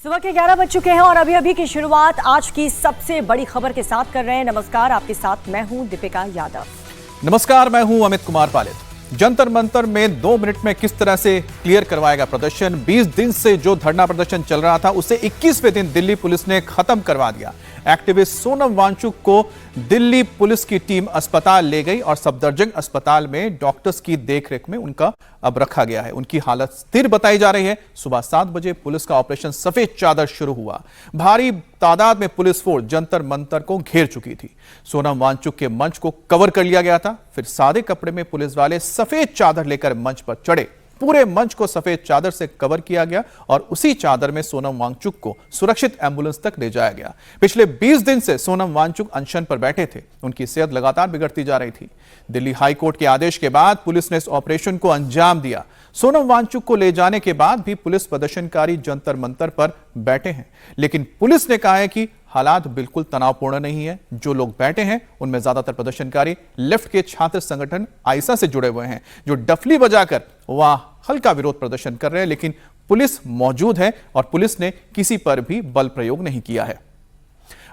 सुबह के 11 बज चुके हैं और अभी अभी की शुरुआत आज की सबसे बड़ी खबर के साथ कर रहे हैं। नमस्कार, आपके साथ मैं हूं दीपिका यादव। नमस्कार, मैं हूं अमित कुमार पालित। जंतर मंतर में 2 मिनट में किस तरह से क्लियर करवाएगा प्रदर्शन। 20 दिन से जो धरना प्रदर्शन चल रहा था उसे 21वें दिन दिल्ली पुलिस ने खत्म करवा दिया। एक्टिविस्ट सोनम वांगचुक को दिल्ली पुलिस की टीम अस्पताल ले गई और सफदरजंग अस्पताल में डॉक्टर्स की देखरेख में उनका अब रखा गया है। उनकी हालत स्थिर बताई जा रही है। सुबह 7 बजे पुलिस का ऑपरेशन सफेद चादर शुरू हुआ। भारी तादाद में पुलिस फोर्स जंतर मंतर को घेर चुकी थी। सोनम वांगचुक के मंच को कवर कर लिया गया था। फिर सादे कपड़े में पुलिस वाले सफेद चादर लेकर मंच पर चढ़े। पूरे मंच को सफेद चादर से कवर किया गया और उसी चादर में सोनम वांगचुक को सुरक्षित एम्बुलेंस तक ले जाया गया। पिछले 20 दिन से सोनम वांगचुक अनशन पर बैठे थे। उनकी सेहत लगातार बिगड़ती जा रही थी। दिल्ली हाई कोर्ट के आदेश के बाद पुलिस ने इस ऑपरेशन को अंजाम दिया। सोनम वांगचुक को ले जाने के बाद भी पुलिस प्रदर्शनकारी जंतर मंतर पर बैठे हैं, लेकिन पुलिस ने कहा है कि हालात बिल्कुल तनावपूर्ण नहीं है। जो लोग बैठे हैं उनमें ज्यादातर प्रदर्शनकारी लेफ्ट के छात्र संगठन आइसा से जुड़े हुए हैं, जो डफली बजाकर वहां हल्का विरोध प्रदर्शन कर रहे हैं। लेकिन पुलिस मौजूद है और पुलिस ने किसी पर भी बल प्रयोग नहीं किया है।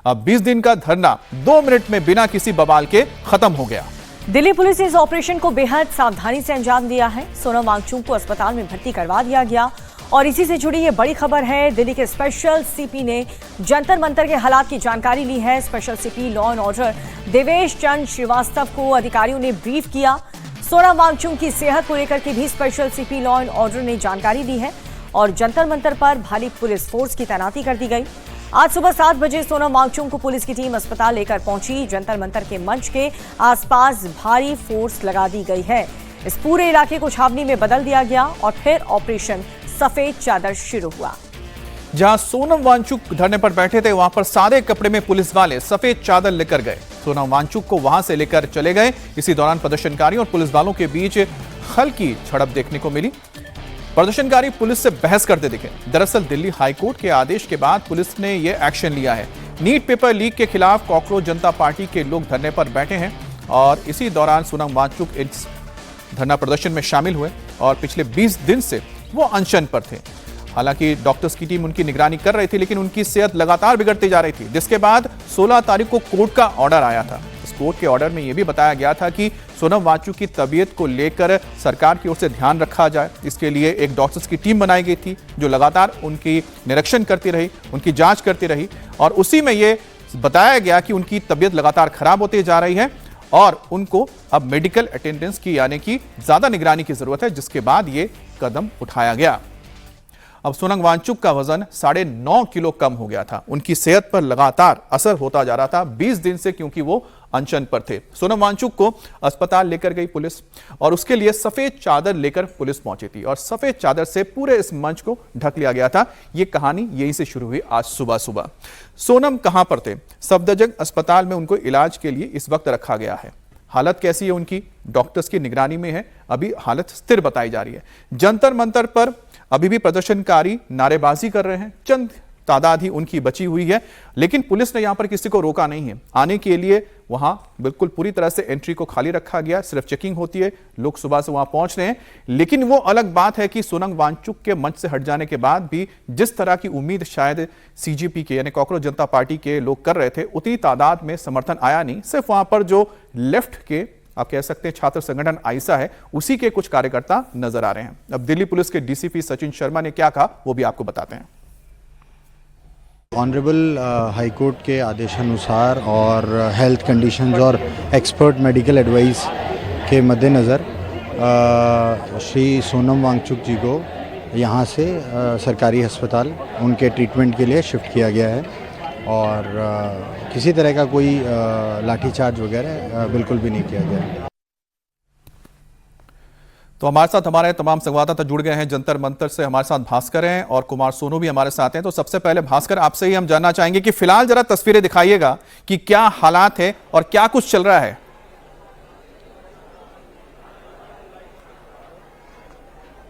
अब 20 दिन का धरना 2 मिनट में बिना किसी बवाल के खत्म हो गया। दिल्ली पुलिस ने इस ऑपरेशन को बेहद सावधानी से अंजाम दिया है। सोनम वांगचुक को अस्पताल में भर्ती करवा दिया गया और इसी से जुड़ी ये बड़ी खबर है। दिल्ली के स्पेशल सीपी ने जंतर मंतर के हालात की जानकारी ली है। Special CP law and order Devesh Chandra Srivastava को अधिकारियों ने ब्रीफ किया। सोनम वांगचुक की सेहत को लेकर के भी special CP law and order ने जानकारी दी है और जंतर मंतर पर भारी पुलिस फोर्स की तैनाती कर दी गई। आज सुबह 7 बजे सोनम वांगचुक को पुलिस की टीम अस्पताल लेकर पहुंची। जंतर मंतर के मंच के आसपास भारी फोर्स लगा दी गई है। इस पूरे इलाके को छावनी में बदल दिया गया और फिर ऑपरेशन सफेद चादर शुरू हुआ। जहां सोनम वांगचुक धरने पर बैठे थे वहां पर सादे कपड़े में पुलिस वाले सफेद चादर लेकर गए। सोनम वांगचुक को वहां से लेकर चले गए। इसी दौरान प्रदर्शनकारी और पुलिस वालों के बीच हल्की झड़प देखने को मिली। प्रदर्शनकारी पुलिस से बहस करते दिखे। दरअसल दिल्ली हाईकोर्ट के आदेश के बाद पुलिस ने यह एक्शन लिया है। नीट पेपर लीक के खिलाफ कॉकरोच जनता पार्टी के लोग धरने पर बैठे हैं और इसी दौरान सोनम वांगचुक इस धरना प्रदर्शन में शामिल हुए और पिछले 20 दिन से वो अनशन पर थे। हालांकि डॉक्टर्स की टीम उनकी निगरानी कर रही थी, लेकिन उनकी सेहत लगातार बिगड़ती जा रही थी, जिसके बाद 16 तारीख को कोर्ट का ऑर्डर आया था। इस कोर्ट के ऑर्डर में यह भी बताया गया था कि सोनम वांगचुक की तबीयत को लेकर सरकार की ओर से ध्यान रखा जाए। इसके लिए एक डॉक्टर्स की टीम बनाई गई थी जो लगातार उनकी निरीक्षण करती रही, उनकी जांच करती रही और उसी में यह बताया गया कि उनकी तबीयत लगातार खराब होती जा रही है और उनको अब मेडिकल अटेंडेंस की यानी कि ज्यादा निगरानी की जरूरत है, जिसके बाद यह कदम उठाया गया। अब सोनम वांगचुक का वजन 9.5 किलो कम हो गया था। उनकी सेहत पर लगातार असर होता जा रहा था 20 दिन से, क्योंकि वो अनशन पर थे। सोनम वांगचुक को अस्पताल लेकर गई पुलिस और उसके लिए सफेद चादर लेकर पुलिस पहुंची थी और सफेद चादर से पूरे इस मंच को ढक लिया गया था। यह कहानी यहीं से शुरू हुई आज सुबह सुबह। सोनम कहां पर थे? सफदरजंग अस्पताल में उनको इलाज के लिए इस वक्त रखा गया है। हालत कैसी है उनकी? डॉक्टर्स की निगरानी में है। अभी हालत स्थिर बताई जा रही है। जंतर मंतर पर अभी भी प्रदर्शनकारी नारेबाजी कर रहे हैं। चंद तादाद ही उनकी बची हुई है, लेकिन पुलिस ने यहां पर किसी को रोका नहीं है। आने के लिए वहां बिल्कुल पूरी तरह से एंट्री को खाली रखा गया। सिर्फ चेकिंग होती है। लोग सुबह से वहां पहुंच रहे हैं, लेकिन वो अलग बात है कि सोनम वांगचुक के मंच से हट जाने के बाद भी जिस तरह की उम्मीद शायद सीजेपी के यानी कॉकरोच जनता पार्टी के लोग कर रहे थे, उतनी तादाद में समर्थन आया नहीं। सिर्फ वहां पर जो लेफ्ट के आप कह सकते हैं छात्र संगठन आइसा है, उसी के कुछ कार्यकर्ता नजर आ रहे हैं। अब दिल्ली पुलिस के डीसीपी सचिन शर्मा ने क्या कहा वो भी आपको बताते हैं। ऑनरेबल हाई कोर्ट के आदेशानुसार और हेल्थ कंडीशंस और एक्सपर्ट मेडिकल एडवाइस के मद्देनज़र श्री सोनम वांगचुक जी को यहाँ से सरकारी अस्पताल उनके ट्रीटमेंट के लिए शिफ्ट किया गया है और किसी तरह का कोई लाठीचार्ज वगैरह बिल्कुल भी नहीं किया गया। तो हमारे साथ हमारे तमाम संवाददाता जुड़ गए हैं जंतर मंतर से। हमारे साथ भास्कर हैं और कुमार सोनू भी हमारे साथ हैं। तो सबसे पहले भास्कर, आपसे ही हम जानना चाहेंगे कि फिलहाल जरा तस्वीरें दिखाइएगा कि क्या हालात है और क्या कुछ चल रहा है।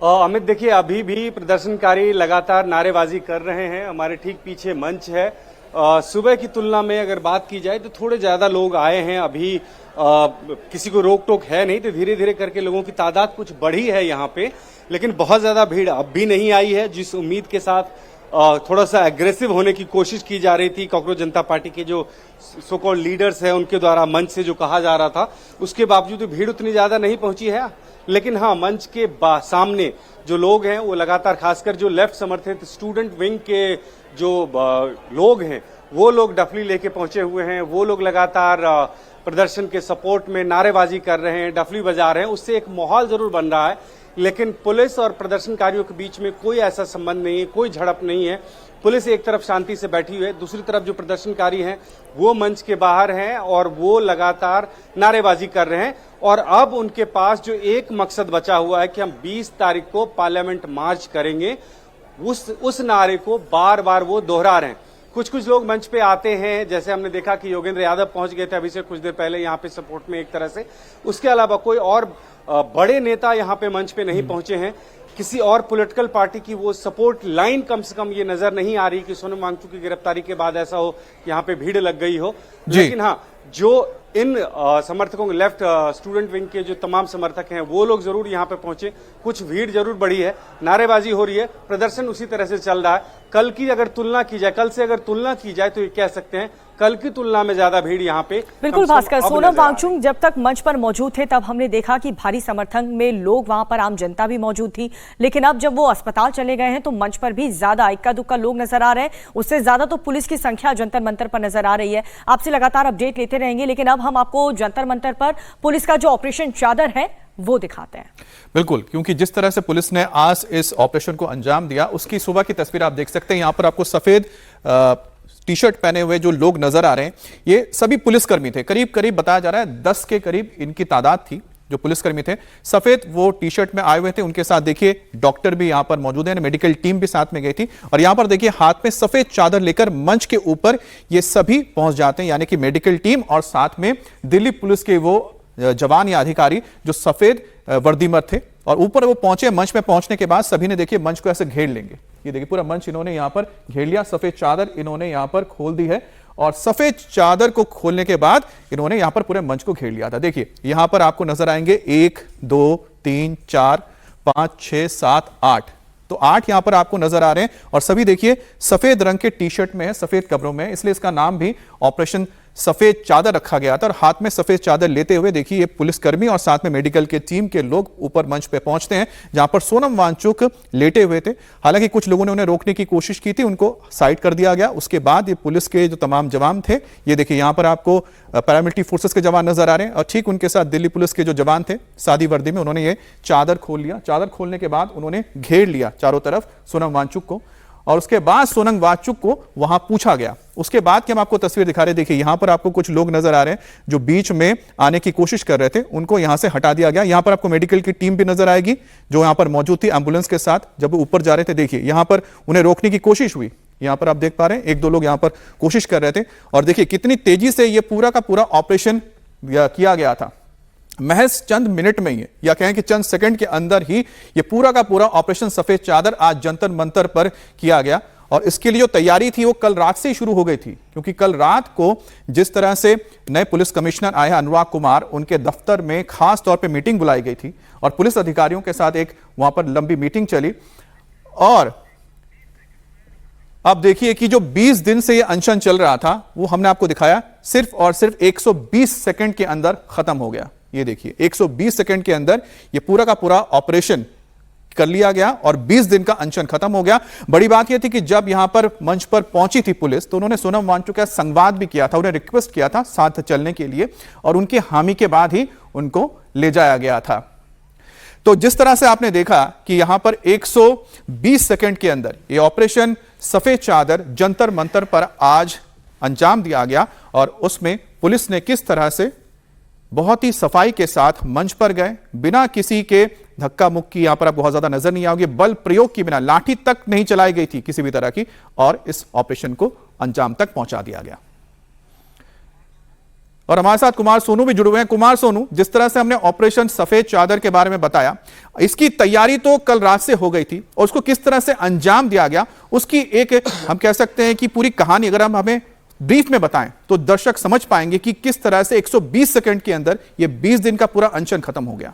अमित, देखिए अभी भी प्रदर्शनकारी लगातार नारेबाजी कर रहे हैं। हमारे ठीक पीछे मंच है। सुबह की तुलना में अगर बात की जाए तो थोड़े ज्यादा लोग आए हैं। अभी किसी को रोक टोक है नहीं, तो धीरे धीरे करके लोगों की तादाद कुछ बढ़ी है यहाँ पे, लेकिन बहुत ज्यादा भीड़ अब भी नहीं आई है। जिस उम्मीद के साथ थोड़ा सा एग्रेसिव होने की कोशिश की जा रही थी। कांग्रेस जनता पार्टी के जो सो कॉल्ड लीडर्स हैं उनके द्वारा मंच से जो कहा जा रहा था, उसके बावजूद भीड़ उतनी ज्यादा नहीं पहुंची है। लेकिन हाँ, मंच के सामने जो लोग हैं वो लगातार, खासकर जो लेफ्ट समर्थित स्टूडेंट विंग के जो लोग हैं, वो लोग डफली लेके पहुंचे हुए हैं। वो लोग लगातार प्रदर्शन के सपोर्ट में नारेबाजी कर रहे हैं, डफली बजा रहे हैं। उससे एक माहौल जरूर बन रहा है, लेकिन पुलिस और प्रदर्शनकारियों के बीच में कोई ऐसा संबंध नहीं है, कोई झड़प नहीं है। पुलिस एक तरफ शांति से बैठी हुई है, दूसरी तरफ जो प्रदर्शनकारी हैं वो मंच के बाहर हैं और वो लगातार नारेबाजी कर रहे हैं। और अब उनके पास जो एक मकसद बचा हुआ है कि हम 20 तारीख को पार्लियामेंट मार्च करेंगे, उस नारे को बार बार वो दोहरा रहे हैं। कुछ लोग मंच पे आते हैं, जैसे हमने देखा कि योगेंद्र यादव पहुंच गए थे अभी से कुछ देर पहले यहाँ पे सपोर्ट में एक तरह से। उसके अलावा कोई और बड़े नेता यहाँ पे मंच पे नहीं पहुंचे हैं। किसी और पॉलिटिकल पार्टी की वो सपोर्ट लाइन कम से कम ये नजर नहीं आ रही कि सोनम वांगचुक की गिरफ्तारी के बाद ऐसा हो कि यहाँ पे भीड़ लग गई हो। लेकिन हाँ, जो इन समर्थकों के लेफ्ट स्टूडेंट विंग के जो तमाम समर्थक हैं वो लोग जरूर यहाँ पे पहुंचे। कुछ भीड़ जरूर बढ़ी है, नारेबाजी हो रही है, प्रदर्शन उसी तरह से चल रहा है। कल की अगर तुलना की जाए, कल से अगर तुलना की जाए तो ये कह सकते हैं कल की तुलना में ज्यादा भीड़ यहाँ पे। बिल्कुल भास्कर, सोनम वांगचुक जब तक मंच पर मौजूद थे तब हमने देखा कि भारी समर्थन में लोग, वहां पर आम जनता भी मौजूद थी। लेकिन अब जब वो अस्पताल चले गए हैं तो मंच पर भी ज्यादा इक्का दुक्का लोग नजर आ रहे हैं। उससे ज्यादा तो पुलिस की संख्या जंतर मंतर पर नजर आ रही है। आपसे लगातार अपडेट लेते रहेंगे, लेकिन अब हम आपको जंतर मंतर पर पुलिस का जो ऑपरेशन चादर है वो दिखाते हैं। बिल्कुल, क्योंकि जिस तरह से पुलिस ने आज इस ऑपरेशन को अंजाम दिया, उसकी सुबह की तस्वीर आप देख सकते हैं। यहां पर आपको सफेद टी शर्ट पहने हुए जो लोग नजर आ रहे हैं, ये सभी पुलिसकर्मी थे। करीब करीब बताया जा रहा है 10 के करीब इनकी तादाद थी जो पुलिसकर्मी थे। सफेद वो टी शर्ट में आए हुए थे। उनके साथ देखिए डॉक्टर भी यहां पर मौजूद है, मेडिकल टीम भी साथ में गई थी। और यहां पर देखिए हाथ में सफेद चादर लेकर मंच के ऊपर ये सभी पहुंच जाते हैं, यानी कि मेडिकल टीम और साथ में दिल्ली पुलिस के वो जवान या अधिकारी जो सफेद वर्दीमर थे। और ऊपर वो पहुंचे। मंच में पहुंचने के बाद सभी ने देखिए मंच को ऐसे घेर लेंगे। ये देखिए पूरा मंच इन्होंने यहां पर घेर लिया, सफेद चादर इन्होंने यहां पर खोल दी है। और सफेद चादर को खोलने के बाद इन्होंने यहां पर पूरे मंच को घेर लिया था। देखिए यहां पर आपको नजर आएंगे 1 2 3 4 5 6 7 8, तो 8 यहां पर आपको नजर आ रहे हैं। और सभी देखिए सफेद रंग के टी शर्ट में है, सफेद कपड़ों में है, इसलिए इसका नाम भी ऑपरेशन सफेद चादर रखा गया था। और हाथ में सफेद चादर लेते हुए देखिए ये पुलिसकर्मी और साथ में मेडिकल के टीम के लोग ऊपर मंच पे पहुंचते हैं, जहां पर सोनम वांगचुक लेटे हुए थे। हालांकि कुछ लोगों ने उन्हें रोकने की कोशिश की थी, उनको साइड कर दिया गया। उसके बाद ये पुलिस के जो तमाम जवान थे, ये देखिए यहां पर आपको पैरामिलिट्री फोर्सेस के जवान नजर आ रहे हैं और ठीक उनके साथ दिल्ली पुलिस के जो जवान थे सादी वर्दी में, उन्होंने ये चादर खोल लिया। चादर खोलने के बाद उन्होंने घेर लिया चारों तरफ सोनम वांगचुक को। और उसके बाद सोनम वांगचुक को वहां पूछा गया। उसके बाद की हम आपको तस्वीर दिखा रहे हैं। देखिए यहां पर आपको कुछ लोग नजर आ रहे हैं जो बीच में आने की कोशिश कर रहे थे, उनको यहां से हटा दिया गया। यहां पर आपको मेडिकल की टीम भी नजर आएगी जो यहां पर मौजूद थी एम्बुलेंस के साथ। जब वो ऊपर जा रहे थे देखिए यहां पर उन्हें रोकने की कोशिश हुई। यहां पर आप देख पा रहे हैं 1-2 लोग यहां पर कोशिश कर रहे थे। और देखिए कितनी तेजी से यह पूरा का पूरा ऑपरेशन किया गया था। महज चंद मिनट में ही, या कहें कि चंद सेकंड के अंदर ही ये पूरा का पूरा ऑपरेशन सफेद चादर आज जंतर मंतर पर किया गया। और इसके लिए जो तैयारी थी वो कल रात से ही शुरू हो गई थी, क्योंकि कल रात को जिस तरह से नए पुलिस कमिश्नर आए हैं अनुराग कुमार, उनके दफ्तर में खास तौर पे मीटिंग बुलाई गई थी और पुलिस अधिकारियों के साथ एक वहां पर लंबी मीटिंग चली। और अब देखिए कि जो 20 दिन से ये अनशन चल रहा था वो हमने आपको दिखाया, सिर्फ और सिर्फ 120 सेकंड के अंदर खत्म हो गया। ये देखिए 120 सेकंड के अंदर ये पूरा का पूरा ऑपरेशन कर लिया गया और 20 दिन का अनशन खत्म हो गया। बड़ी बात यह थी कि जब यहां पर मंच पर पहुंची थी पुलिस, तो उन्होंने सोनम वांगचुक का संवाद भी किया था, उन्हें रिक्वेस्ट किया था साथ चलने के लिए, और उनके हामी के बाद ही उनको ले जाया गया था। तो जिस तरह से आपने देखा कि यहां पर 120 सेकंड के अंदर ये ऑपरेशन सफेद चादर जंतर मंतर पर आज अंजाम दिया गया, और उसमें पुलिस ने किस तरह से बहुत ही सफाई के साथ मंच पर गए, बिना किसी के धक्का मुक्की, यहां पर आप बहुत ज्यादा नजर नहीं आओगे, बल प्रयोग की बिना, लाठी तक नहीं चलाई गई थी किसी भी तरह की, और इस ऑपरेशन को अंजाम तक पहुंचा दिया गया। और हमारे साथ कुमार सोनू भी जुड़े हुए हैं। कुमार सोनू, जिस तरह से हमने ऑपरेशन सफेद चादर के बारे में बताया, इसकी तैयारी तो कल रात से हो गई थी और उसको किस तरह से अंजाम दिया गया, उसकी एक हम कह सकते हैं कि पूरी कहानी अगर हम हमें ब्रीफ में बताएं तो दर्शक समझ पाएंगे कि किस तरह से 120 सेकंड के अंदर यह 20 दिन का पूरा अनशन खत्म हो गया।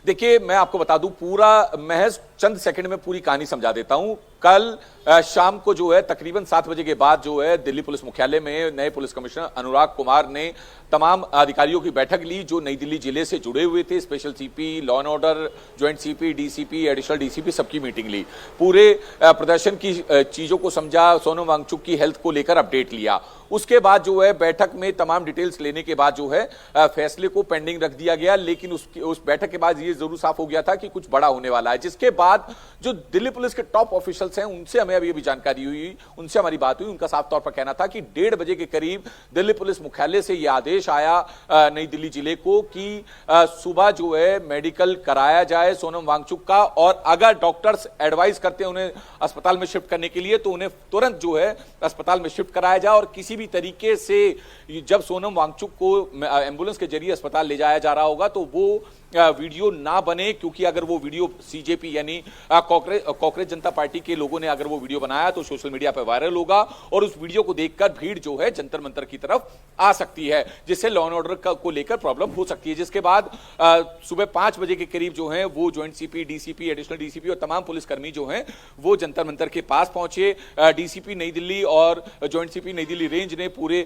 देखिए, मैं आपको बता दूं, पूरा महज चंद सेकंड में पूरी कहानी समझा देता हूं। कल शाम को जो है तकरीबन 7 बजे के बाद जो है दिल्ली पुलिस मुख्यालय में नए पुलिस कमिश्नर अनुराग कुमार ने तमाम अधिकारियों की बैठक ली जो नई दिल्ली जिले से जुड़े हुए थे। Special CP, law and order, joint CP, DCP, additional DCP, सबकी मीटिंग ली। पूरे प्रदर्शन की चीजों को समझा, सोनम वांगचुक की हेल्थ को लेकर अपडेट लिया। उसके बाद जो है बैठक में तमाम डिटेल्स लेने के बाद जो है फैसले को पेंडिंग रख दिया गया। लेकिन उस बैठक के बाद ये जरूर साफ हो गया था कि कुछ बड़ा होने वाला है, जिसके बाद जो दिल्ली पुलिस के टॉप ऑफिशियल्स हैं उनसे हमें अभी भी जानकारी हुई, उनसे हमारी बात हुई। उनका साफ तौर पर कहना था कि 1:30 बजे के करीब दिल्ली पुलिस मुख्यालय से यह आदेश आया नई दिल्ली जिले को कि सुबह जो है मेडिकल कराया जाए सोनम वांगचुक का, और अगर डॉक्टर्स एडवाइस करते हैं उन्हें अस्पताल में शिफ्ट करने के लिए तो उन्हें तुरंत जो है अस्पताल में शिफ्ट कराया जाए। और किसी भी तरीके से जब सोनम वांगचुक को एम्बुलेंस के जरिए अस्पताल ले जाया जा रहा होगा तो वो वीडियो ना बने, क्योंकि अगर वो वीडियो सीजेपी यानी कांग्रेस जनता पार्टी के लोगों ने अगर वो वीडियो बनाया तो सोशल मीडिया पर वायरल होगा और उस वीडियो को देखकर भीड़ जो है जंतर मंतर की तरफ आ सकती है, जिससे लॉ एंड ऑर्डर को लेकर प्रॉब्लम हो सकती है। जिसके बाद सुबह 5 बजे के करीब जो है वो joint CP, DCP, additional DCP और तमाम पुलिसकर्मी जो हैं वो जंतर मंतर के पास पहुंचे। डीसीपी नई दिल्ली और ज्वाइंट सीपी नई दिल्ली रेंज ने पूरे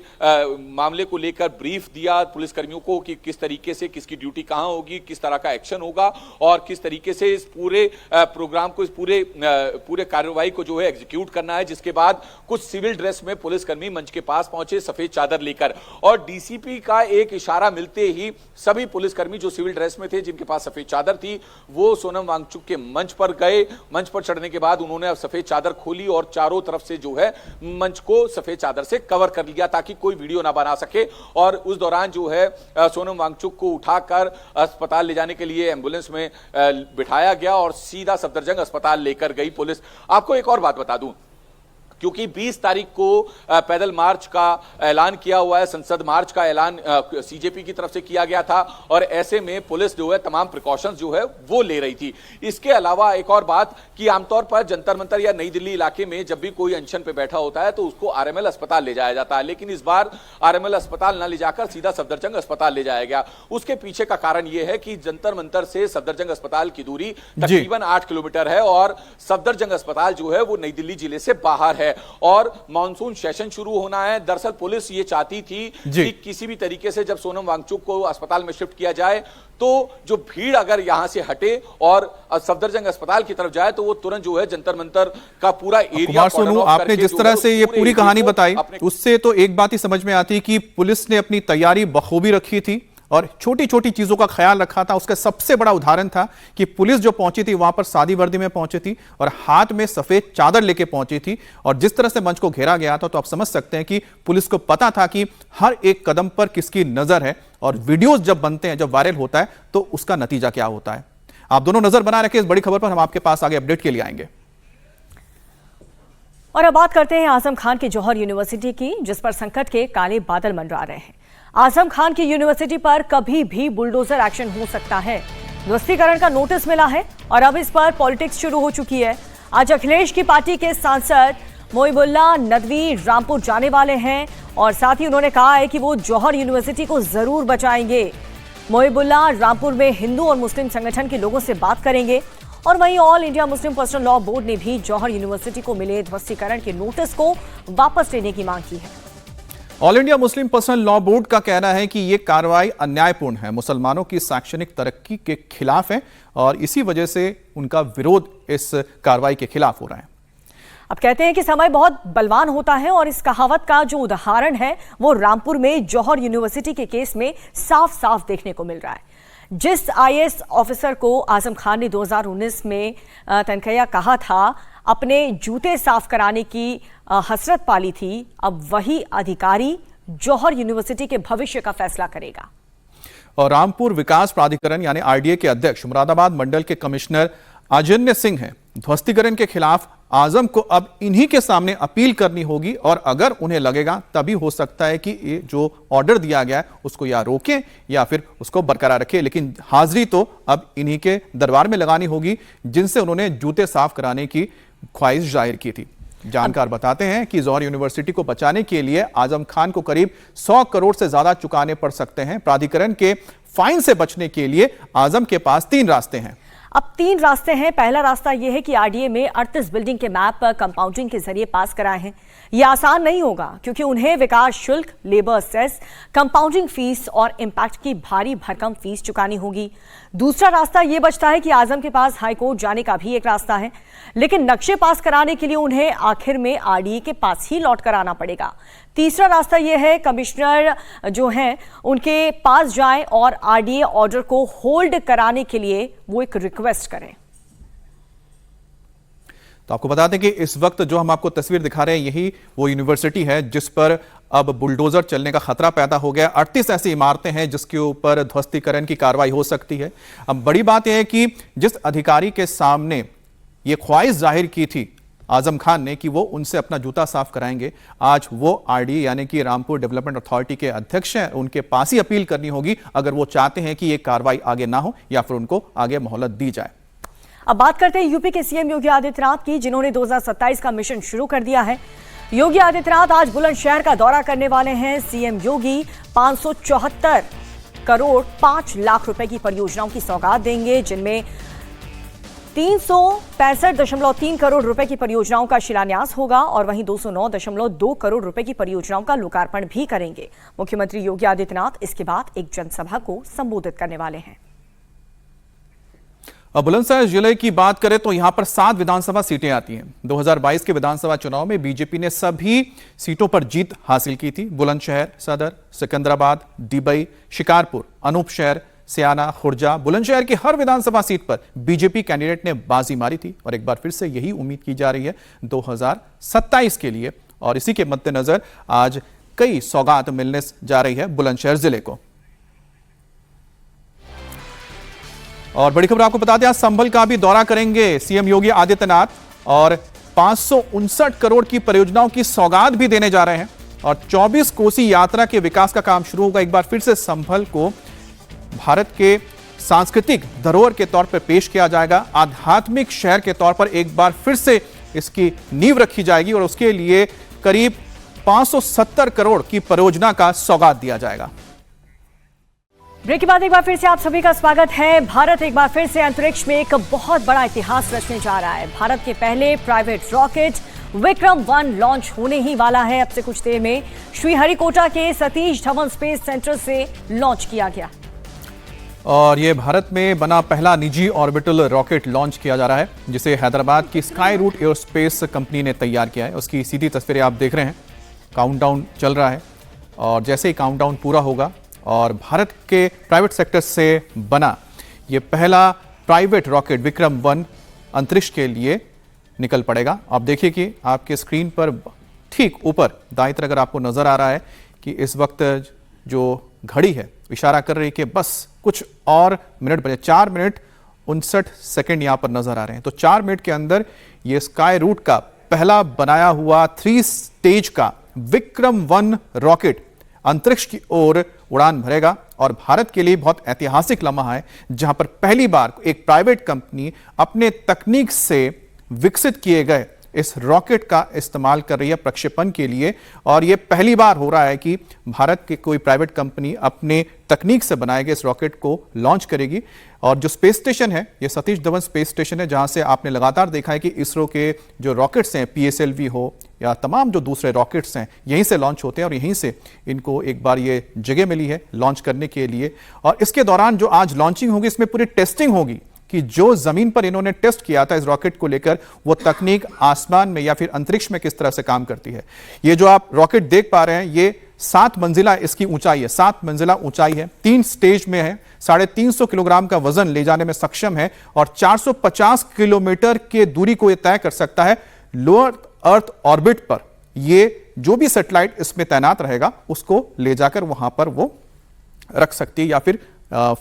मामले को लेकर ब्रीफ दिया पुलिसकर्मियों को कि किस तरीके से किसकी ड्यूटी कहां होगी, किस तरह का एक्शन होगा और किस तरीके से इस पूरे प्रोग्राम को, इस पूरे कार्रवाई को जो है एग्जीक्यूट करना है। जिसके बाद कुछ सिविल ड्रेस में पुलिसकर्मी मंच के पास पहुंचे सफेद चादर लेकर, और डीसीपी का एक इशारा मिलते ही सभी पुलिसकर्मी जो सिविल ड्रेस में थे जिनके पास सफेद चादर थी वो सोनम वांगचुक के मंच पर गए। मंच पर चढ़ने के बाद उन्होंने सफेद चादर खोली और चारों तरफ से जो है मंच को सफेद चादर से कवर कर लिया ताकि कोई वीडियो ना बना सके। और उस दौरान जो है सोनम वांगचुक को उठाकर अस्पताल ले जाने के लिए एम्बुलेंस में बिठाया गया और सीधा सफदरजंग अस्पताल लेकर गई पुलिस। आपको एक और बात बता दूं, क्योंकि 20 तारीख को पैदल मार्च का ऐलान किया हुआ है, संसद मार्च का ऐलान सीजेपी की तरफ से किया गया था और ऐसे में पुलिस जो है तमाम प्रिकॉशंस जो है वो ले रही थी। इसके अलावा एक और बात कि आमतौर पर जंतर मंतर या नई दिल्ली इलाके में जब भी कोई अनशन पे बैठा होता है तो उसको आरएमएल अस्पताल ले जाया जाता है, लेकिन इस बार आरएमएल अस्पताल न ले जाकर सीधा सफदरजंग अस्पताल ले जाया गया। उसके पीछे का कारण यह है कि जंतर मंतर से सफदरजंग अस्पताल की दूरी तकरीबन 8 किलोमीटर है और सफदरजंग अस्पताल जो है वो नई दिल्ली जिले से बाहर है और मॉनसून सेशन शुरू होना है। दरअसल पुलिस ये चाहती थी कि किसी भी तरीके से जब सोनम वांगचुक को अस्पताल में शिफ्ट किया जाए तो जो भीड़ अगर यहां से हटे और सफदरजंग अस्पताल की तरफ जाए तो वो तुरंत जो है जंतर मंतर का पूरा एरिया। सोनू, आपने जिस तरह से ये पूरी कहानी बताई उससे तो एक बात ही समझ में आती कि पुलिस ने अपनी तैयारी बखूबी रखी थी और छोटी छोटी चीजों का ख्याल रखा था। उसका सबसे बड़ा उदाहरण था कि पुलिस जो पहुंची थी वहां पर सादी वर्दी में पहुंची थी और हाथ में सफेद चादर लेके पहुंची थी और जिस तरह से मंच को घेरा गया था तो आप समझ सकते हैं कि पुलिस को पता था कि हर एक कदम पर किसकी नजर है और वीडियोस जब बनते हैं, जब वायरल होता है तो उसका नतीजा क्या होता है। आप दोनों नजर बनाए रखें, इस बड़ी खबर पर हम आपके पास आगे अपडेट के लिए आएंगे। और अब बात करते हैं आजम खान की जौहर यूनिवर्सिटी की, जिस पर संकट के काले बादल मंडरा रहे हैं। आजम खान की यूनिवर्सिटी पर कभी भी बुलडोजर एक्शन हो सकता है। ध्वस्तीकरण का नोटिस मिला है और अब इस पर पॉलिटिक्स शुरू हो चुकी है। आज अखिलेश की पार्टी के सांसद मोहिबुल्लाह नदवी रामपुर जाने वाले हैं और साथ ही उन्होंने कहा है कि वो जौहर यूनिवर्सिटी को जरूर बचाएंगे। मोहिबुल्लाह रामपुर में हिंदू और मुस्लिम संगठन के लोगों से बात करेंगे और वहीं all India Muslim personal law board ने भी जौहर यूनिवर्सिटी को मिले ध्वस्तीकरण के नोटिस को वापस लेने की मांग की है। All India Muslim personal law board का कहना है कि यह कार्रवाई अन्यायपूर्ण है, मुसलमानों की शैक्षणिक तरक्की के खिलाफ है और इसी वजह से उनका विरोध इस कार्रवाई के खिलाफ हो रहा है। अब कहते हैं कि समय बहुत बलवान होता है और इस कहावत का जो उदाहरण है वो रामपुर में जौहर यूनिवर्सिटी के केस में साफ साफ देखने को मिल रहा है। जिस आईएएस ऑफिसर को आजम खान ने 2019 में तनखैया कहा था अपने जूते साफ कराने की हसरत पाली थी, अब वही अधिकारी जौहर यूनिवर्सिटी के भविष्य का फैसला करेगा। और रामपुर विकास प्राधिकरण यानी आरडीए के अध्यक्ष मुरादाबाद मंडल के कमिश्नर अजन्य सिंह हैं। ध्वस्तीकरण के खिलाफ आजम को अब इन्हीं के सामने अपील करनी होगी और अगर उन्हें लगेगा तभी हो सकता है कि ये जो ऑर्डर दिया गया है उसको या रोकें या फिर उसको बरकरार रखें, लेकिन हाजिरी तो अब इन्हीं के दरबार में लगानी होगी जिनसे उन्होंने जूते साफ कराने की ख्वाहिश जाहिर की थी। जानकार बताते हैं कि जौहर यूनिवर्सिटी को बचाने के लिए आजम खान को करीब 100 करोड़ से ज्यादा चुकाने पड़ सकते हैं। प्राधिकरण के फाइन से बचने के लिए आजम के पास 3 रास्ते हैं। अब 3 रास्ते हैं। पहला रास्ता यह है कि आरडीए में 38 बिल्डिंग के मैप कंपाउंडिंग के जरिए पास कराए हैं। यह आसान नहीं होगा क्योंकि उन्हें विकास शुल्क, लेबर सेस, कंपाउंडिंग फीस और इंपैक्ट की भारी भरकम फीस चुकानी होगी। दूसरा रास्ता यह बचता है कि आजम के पास हाईकोर्ट जाने का भी एक रास्ता है, लेकिन नक्शे पास कराने के लिए उन्हें आखिर में आरडीए के पास ही लौट कर आना पड़ेगा। तीसरा रास्ता यह है कमिश्नर जो हैं उनके पास जाएं और आरडीए ऑर्डर को होल्ड कराने के लिए वो एक रिक्वेस्ट करें। तो आपको बता दें कि इस वक्त जो हम आपको तस्वीर दिखा रहे हैं यही वो यूनिवर्सिटी है जिस पर अब बुलडोजर चलने का खतरा पैदा हो गया। 38 ऐसी इमारतें हैं जिसके ऊपर ध्वस्तीकरण की कार्रवाई हो सकती है। अब बड़ी बात यह है कि जिस अधिकारी के सामने ये ख्वाहिश जाहिर की थी आजम खान ने कि वो उनसे अपना जूता साफ कराएंगे, आज वो आरडीए यानी कि रामपुर डेवलपमेंट अथॉरिटी के अध्यक्ष हैं। उनके पास ही अपील करनी होगी अगर वो चाहते हैं कि ये कार्रवाई आगे ना हो या फिर उनको आगे मोहलत दी जाए। अब बात करते हैं यूपी के सीएम योगी आदित्यनाथ की, जिन्होंने 2027 का मिशन शुरू कर दिया है। योगी आदित्यनाथ आज बुलंदशहर का दौरा करने वाले हैं। सीएम योगी 574 करोड़ 5 लाख रुपए की परियोजनाओं की सौगात देंगे, जिनमें 365.3 करोड़ रुपए की परियोजनाओं का शिलान्यास होगा और वहीं 209.2 करोड़ रुपए की परियोजनाओं का लोकार्पण भी करेंगे। मुख्यमंत्री योगी आदित्यनाथ इसके बाद एक जनसभा को संबोधित करने वाले हैं। अब बुलंदशहर जिले की बात करें तो यहां पर 7 विधानसभा सीटें आती हैं। 2022 के विधानसभा चुनाव में बीजेपी ने सभी सीटों पर जीत हासिल की थी। बुलंदशहर सदर, सिकंदराबाद, डिबई, शिकारपुर, अनूपशहर, सियाना, खुर्जा, बुलंदशहर की हर विधानसभा सीट पर बीजेपी कैंडिडेट ने बाजी मारी थी और एक बार फिर से यही उम्मीद की जा रही है 2027 के लिए। और इसी के मद्देनजर आज कई सौगात मिलने जा रही है बुलंदशहर जिले को। और बड़ी खबर आपको बता दें, आज संभल का भी दौरा करेंगे सीएम योगी आदित्यनाथ और 559 करोड़ की परियोजनाओं की सौगात भी देने जा रहे हैं और 24 कोसी यात्रा के विकास का काम शुरू होगा। एक बार फिर से संभल को भारत के सांस्कृतिक धरोहर के तौर पर पेश किया जाएगा। आध्यात्मिक शहर के तौर पर एक बार फिर से इसकी नींव रखी जाएगी और उसके लिए करीब 570 करोड़ की परियोजना का सौगात दिया जाएगा। ब्रेक के बाद एक बार फिर से आप सभी का स्वागत है। भारत एक बार फिर से अंतरिक्ष में एक बहुत बड़ा इतिहास रचने जा रहा है। भारत के पहले प्राइवेट रॉकेट विक्रम-1 लॉन्च होने ही वाला है। अब से कुछ देर में श्रीहरिकोटा के सतीश धवन स्पेस सेंटर से लॉन्च किया गया और ये भारत में बना पहला निजी ऑर्बिटल रॉकेट लॉन्च किया जा रहा है, जिसे हैदराबाद की स्काई रूट एयरोस्पेस कंपनी ने तैयार किया है। उसकी सीधी तस्वीरें आप देख रहे हैं। काउंटडाउन चल रहा है और जैसे ही काउंटडाउन पूरा होगा और भारत के प्राइवेट सेक्टर से बना ये पहला प्राइवेट रॉकेट विक्रम-1 अंतरिक्ष के लिए निकल पड़ेगा। आप देखिए कि आपके स्क्रीन पर ठीक ऊपर दाईं तरफ अगर आपको नजर आ रहा है कि इस वक्त जो घड़ी है इशारा कर रही है कि बस कुछ और मिनट बचे। 4 मिनट 59 सेकंड यहां पर नजर आ रहे हैं। तो 4 मिनट के अंदर ये स्काई रूट का पहला बनाया हुआ 3 स्टेज का विक्रम-1 रॉकेट अंतरिक्ष की ओर उड़ान भरेगा और भारत के लिए बहुत ऐतिहासिक लम्हा है, जहां पर पहली बार एक प्राइवेट कंपनी अपने तकनीक से विकसित किए गए इस रॉकेट का इस्तेमाल कर रही है प्रक्षेपण के लिए। और यह पहली बार हो रहा है कि भारत की कोई प्राइवेट कंपनी अपने तकनीक से बनाए गए इस रॉकेट को लॉन्च करेगी। और जो स्पेस स्टेशन है ये सतीश धवन स्पेस स्टेशन है, जहां से आपने लगातार देखा है कि इसरो के जो रॉकेट्स हैं, PSLV हो या तमाम जो दूसरे रॉकेट्स हैं, यहीं से लॉन्च होते हैं और यहीं से इनको एक बार ये जगह मिली है लॉन्च करने के लिए। और इसके दौरान जो आज लॉन्चिंग होगी इसमें पूरी टेस्टिंग होगी कि जो जमीन पर इन्होंने टेस्ट किया था इस रॉकेट को लेकर वो तकनीक आसमान में या फिर अंतरिक्ष में किस तरह से काम करती है। ये जो आप रॉकेट देख पा रहे हैं ये 7 मंजिला इसकी ऊंचाई है, 7 मंजिला ऊंचाई है, 3 स्टेज में है, 350 किलोग्राम का वजन ले जाने में सक्षम है और 450 किलोमीटर के दूरी को यह तय कर सकता है। लोअर अर्थ ऑर्बिट पर ये जो भी सैटेलाइट इसमें तैनात रहेगा उसको ले जाकर वहां पर वो रख सकती है या फिर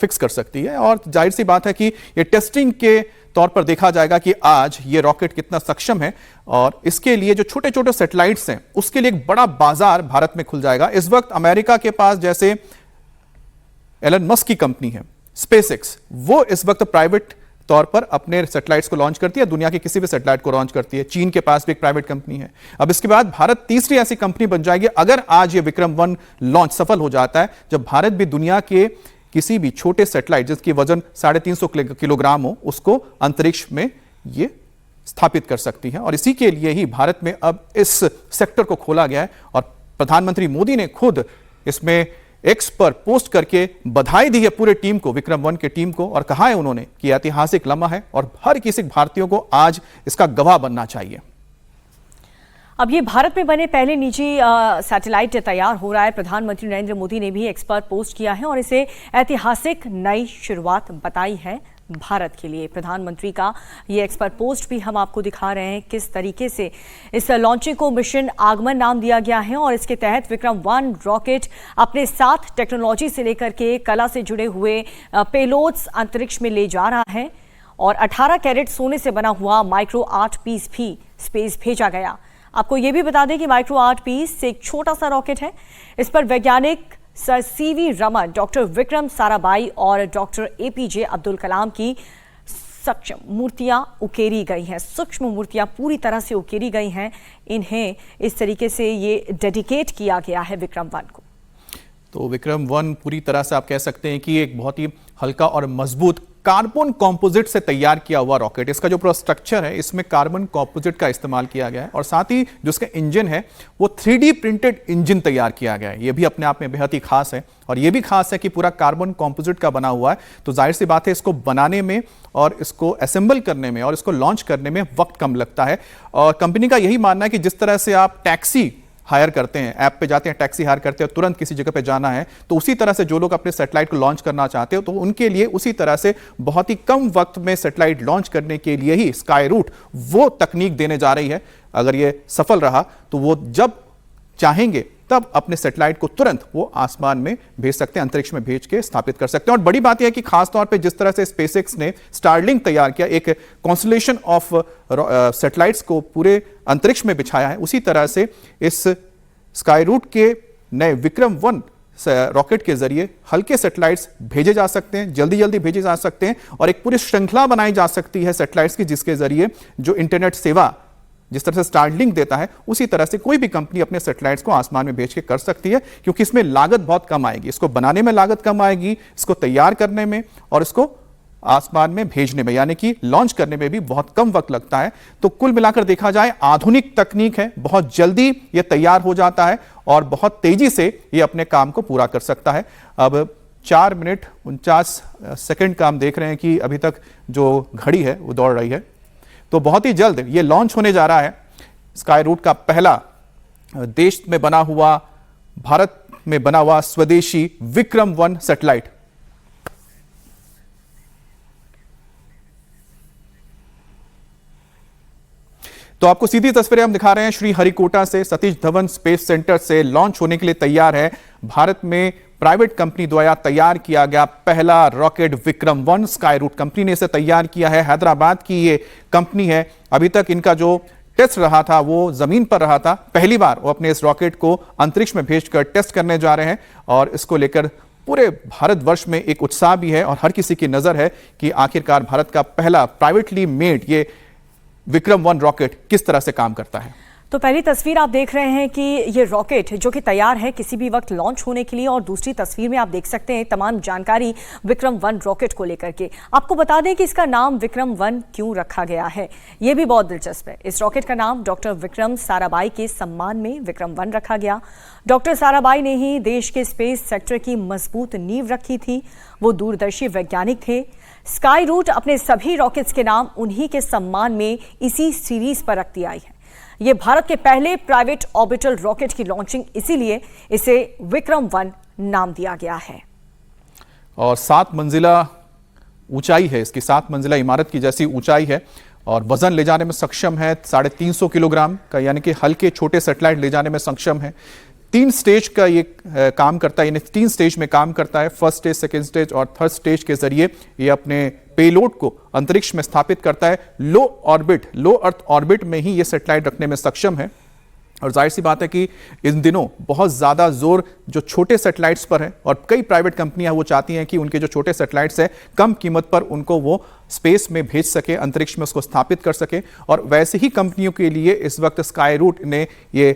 फिक्स कर सकती है। और जाहिर सी बात है कि ये टेस्टिंग के तौर पर देखा जाएगा कि आज ये रॉकेट कितना सक्षम है और इसके लिए जो छोटे छोटे सैटेलाइट्स हैं उसके लिए एक बड़ा बाजार भारत में खुल जाएगा। इस वक्त अमेरिका के पास जैसे एलन मस्क की कंपनी है स्पेसएक्स, वो इस वक्त प्राइवेट तौर पर अपने सैटेलाइट्स को लॉन्च करती है, दुनिया के किसी भी सैटेलाइट को लॉन्च करती है। चीन के पास भी एक प्राइवेट कंपनी है। अब इसके बाद भारत तीसरी ऐसी कंपनी बन जाएगी अगर आज ये विक्रम-1 लॉन्च सफल हो जाता है, जब भारत भी दुनिया के किसी भी छोटे सैटेलाइट जिसकी वजन 350 किलोग्राम हो उसको अंतरिक्ष में ये स्थापित कर सकती हैं। और इसी के लिए ही भारत में अब इस सेक्टर को खोला गया है और प्रधानमंत्री मोदी ने खुद इसमें एक्स पर पोस्ट करके बधाई दी है पूरे टीम को, विक्रम 1 के टीम को, और कहा है उन्होंने कि ऐतिहासिक लम्हा है और हर किसी भारतीयों को आज इसका गवाह बनना चाहिए। अब ये भारत में बने पहले निजी सैटेलाइट तैयार हो रहा है। प्रधानमंत्री नरेंद्र मोदी ने भी एक्स पर पोस्ट किया है और इसे ऐतिहासिक नई शुरुआत बताई है भारत के लिए। प्रधानमंत्री का ये एक्स पर पोस्ट भी हम आपको दिखा रहे हैं किस तरीके से इस लॉन्चिंग को मिशन आगमन नाम दिया गया है और इसके तहत विक्रम 1 रॉकेट अपने साथ टेक्नोलॉजी से लेकर के कला से जुड़े हुए पेलोड्स अंतरिक्ष में ले जा रहा है और 18 कैरेट सोने से बना हुआ माइक्रो आर्ट पीस भी स्पेस भेजा गया। आपको ये भी बता दें कि माइक्रो आर्ट पीस एक छोटा सा रॉकेट है। इस पर वैज्ञानिक sir CV Raman, doctor Vikram Sarabhai और डॉक्टर एपीजे अब्दुल कलाम की सूक्ष्म मूर्तियां उकेरी गई हैं। सूक्ष्म मूर्तियां पूरी तरह से उकेरी गई हैं। इन्हें इस तरीके से ये डेडिकेट किया गया है विक्रम 1 को। तो विक्रम 1 पूरी तरह से आप कह सकते हैं कि एक बहुत ही हल्का और मजबूत कार्बन कॉम्पोजिट से तैयार किया हुआ रॉकेट। इसका जो पूरा स्ट्रक्चर है इसमें कार्बन कॉम्पोजिट का इस्तेमाल किया गया है और साथ ही जो इसका इंजन है वो 3D प्रिंटेड इंजन तैयार किया गया है। ये भी अपने आप में बेहद ही खास है और ये भी खास है कि पूरा कार्बन कॉम्पोजिट का बना हुआ है। तो जाहिर सी बात है इसको बनाने में और इसको असेंबल करने में और इसको लॉन्च करने में वक्त कम लगता है। और कंपनी का यही मानना है कि जिस तरह से आप टैक्सी हायर करते हैं, ऐप पे जाते हैं, टैक्सी हायर करते हैं, तुरंत किसी जगह पे जाना है, तो उसी तरह से जो लोग अपने सैटेलाइट को लॉन्च करना चाहते हो तो उनके लिए उसी तरह से बहुत ही कम वक्त में सैटेलाइट लॉन्च करने के लिए ही स्काई रूट वो तकनीक देने जा रही है। अगर ये सफल रहा तो वो जब चाहेंगे तब अपने सैटेलाइट को तुरंत वो आसमान में भेज सकते हैं, अंतरिक्ष में भेज के स्थापित कर सकते हैं। और बड़ी बात यह है कि खास तौर पे जिस तरह से स्पेसएक्स ने स्टारलिंक तैयार किया, एक कॉन्स्टलेशन ऑफ सैटेलाइट्स को पूरे अंतरिक्ष में बिछाया है, उसी तरह से इस स्काई रूट के नए विक्रम 1 रॉकेट के जरिए हल्के सैटेलाइट्स भेजे जा सकते हैं, जल्दी जल्दी भेजे जा सकते हैं और एक पूरी श्रृंखला बनाई जा सकती है सैटेलाइट्स की, जिसके जरिए जो इंटरनेट सेवा जिस तरह से स्टारलिंक देता है उसी तरह से कोई भी कंपनी अपने सैटेलाइट्स को आसमान में भेज के कर सकती है, क्योंकि इसमें लागत बहुत कम आएगी। इसको बनाने में लागत कम आएगी, इसको तैयार करने में और इसको आसमान में भेजने में यानी कि लॉन्च करने में भी बहुत कम वक्त लगता है। तो कुल मिलाकर देखा जाए आधुनिक तकनीक है, बहुत जल्दी यह तैयार हो जाता है और बहुत तेजी से यह अपने काम को पूरा कर सकता है। अब 4 मिनट 49 सेकंड का हम देख रहे हैं कि अभी तक जो घड़ी है वो दौड़ रही है। तो बहुत ही जल्द ये लॉन्च होने जा रहा है स्काई रूट का पहला देश में बना हुआ, भारत में बना हुआ स्वदेशी विक्रम 1 सैटेलाइट। तो आपको सीधी तस्वीरें हम दिखा रहे हैं श्री हरिकोटा से, सतीश धवन स्पेस सेंटर से लॉन्च होने के लिए तैयार है भारत में प्राइवेट कंपनी द्वारा तैयार किया गया पहला rocket Vikram 1। Skyroot company ने इसे तैयार किया है, हैदराबाद की ये कंपनी है। अभी तक इनका जो टेस्ट रहा था वो जमीन पर रहा था, पहली बार वो अपने इस रॉकेट को अंतरिक्ष में भेजकर टेस्ट करने जा रहे हैं और इसको लेकर पूरे भारतवर्ष में एक उत्साह भी है और हर किसी की नजर है कि आखिरकार भारत का पहला प्राइवेटली मेड ये विक्रम 1 रॉकेट किस तरह से काम करता है। तो पहली तस्वीर आप देख रहे हैं कि ये रॉकेट जो कि तैयार है किसी भी वक्त लॉन्च होने के लिए और दूसरी तस्वीर में आप देख सकते हैं तमाम जानकारी विक्रम 1 रॉकेट को लेकर के। आपको बता दें कि इसका नाम विक्रम 1 क्यों रखा गया है, ये भी बहुत दिलचस्प है। इस रॉकेट का नाम डॉक्टर विक्रम साराभाई के सम्मान में विक्रम 1 रखा गया। डॉक्टर साराभाई ने ही देश के स्पेस सेक्टर की मजबूत नींव रखी थी, वो दूरदर्शी वैज्ञानिक थे। स्काई रूट अपने सभी रॉकेट्स के नाम उन्हीं के सम्मान में इसी सीरीज पर रखती आई है। ये भारत के पहले प्राइवेट ऑर्बिटल रॉकेट की लॉन्चिंग, इसीलिए इसे विक्रम 1 नाम दिया गया है। और 7 मंजिला ऊंचाई है इसकी, 7 मंजिला इमारत की जैसी ऊंचाई है और वजन ले जाने में सक्षम है 350 किलोग्राम का, यानी कि हल्के छोटे सैटेलाइट ले जाने में सक्षम है। 3 स्टेज का ये काम करता है, यानी 3 स्टेज में काम करता है। फर्स्ट स्टेज, सेकेंड स्टेज और थर्ड स्टेज के जरिए ये अपने पेलोड को अंतरिक्ष में स्थापित करता है। लो अर्थ ऑर्बिट में ही ये सैटेलाइट रखने में सक्षम है। और जाहिर सी बात है कि इन दिनों बहुत ज़्यादा जोर जो छोटे सैटेलाइट्स पर है और कई प्राइवेट कंपनियां वो चाहती हैं कि उनके जो छोटे सैटेलाइट्स हैं कम कीमत पर उनको वो स्पेस में भेज सके, अंतरिक्ष में उसको स्थापित कर सके। और वैसे ही कंपनियों के लिए इस वक्त स्काई रूट ने ये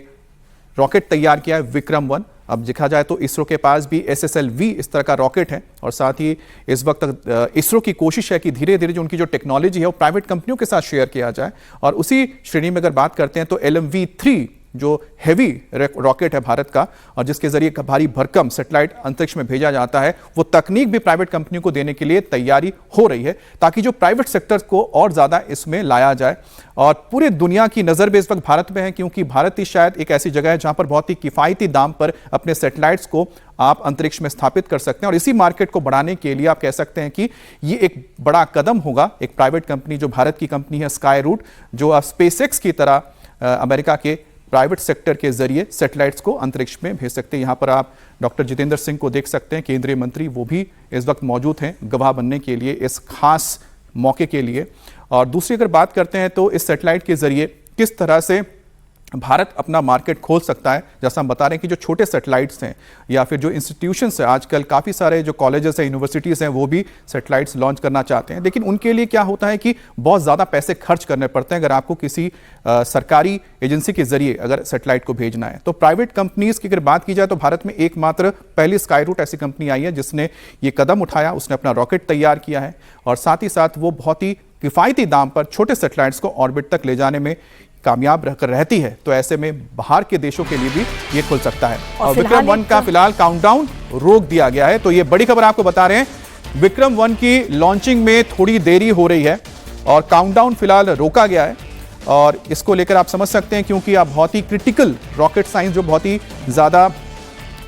रॉकेट तैयार किया है विक्रम 1। अब देखा जाए तो इसरो के पास भी SSLV इस तरह का रॉकेट है और साथ ही इस वक्त इसरो की कोशिश है कि धीरे धीरे जो उनकी जो टेक्नोलॉजी है वो प्राइवेट कंपनियों के साथ शेयर किया जाए। और उसी श्रेणी में अगर बात करते हैं तो LMV-3 जो हैवी रॉकेट है भारत का और जिसके जरिए भारी भरकम सैटेलाइट अंतरिक्ष में भेजा जाता है, वो तकनीक भी प्राइवेट कंपनियों को देने के लिए तैयारी हो रही है ताकि जो प्राइवेट सेक्टर को और ज्यादा इसमें लाया जाए। और पूरी दुनिया की नजर भी इस वक्त भारत में है क्योंकि भारत ही शायद एक ऐसी जगह है जहां पर बहुत ही किफायती दाम पर अपने सैटेलाइट्स को आप अंतरिक्ष में स्थापित कर सकते हैं। और इसी मार्केट को बढ़ाने के लिए आप कह सकते हैं कि ये एक बड़ा कदम होगा। एक प्राइवेट कंपनी जो भारत की कंपनी है स्काई रूट, जो आप स्पेसएक्स की तरह अमेरिका के प्राइवेट सेक्टर के जरिए सैटेलाइट्स को अंतरिक्ष में भेज सकते हैं। यहाँ पर आप डॉक्टर जितेंद्र सिंह को देख सकते हैं, केंद्रीय मंत्री, वो भी इस वक्त मौजूद हैं गवाह बनने के लिए इस खास मौके के लिए। और दूसरी अगर बात करते हैं तो इस सैटेलाइट के जरिए किस तरह से भारत अपना मार्केट खोल सकता है। जैसा हम बता रहे हैं कि जो छोटे सैटेलाइट्स हैं या फिर जो इंस्टीट्यूशंस हैं, आजकल काफ़ी सारे जो कॉलेजेस हैं, यूनिवर्सिटीज़ हैं, वो भी सैटेलाइट्स लॉन्च करना चाहते हैं, लेकिन उनके लिए क्या होता है कि बहुत ज़्यादा पैसे खर्च करने पड़ते हैं अगर आपको किसी सरकारी एजेंसी के जरिए अगर सैटेलाइट को भेजना है। तो प्राइवेट कंपनीज़ की अगर बात की जाए तो भारत में एकमात्र पहली स्काई रूट ऐसी कंपनी आई है जिसने ये कदम उठाया, उसने अपना रॉकेट तैयार किया है और साथ ही साथ वो बहुत ही किफ़ायती दाम पर छोटे सैटेलाइट्स को ऑर्बिट तक ले जाने में कामयाब रहती है। तो ऐसे में बाहर के देशों के लिए भी ये खुल सकता है। और विक्रम 1 का फिलहाल काउंटडाउन रोक दिया गया है। तो ये बड़ी खबर आपको बता रहे हैं, विक्रम 1 की लॉन्चिंग में थोड़ी देरी हो रही है और काउंटडाउन फिलहाल रोका गया है। और इसको लेकर आप समझ सकते हैं क्योंकि आप बहुत ही क्रिटिकल रॉकेट साइंस जो बहुत ही ज़्यादा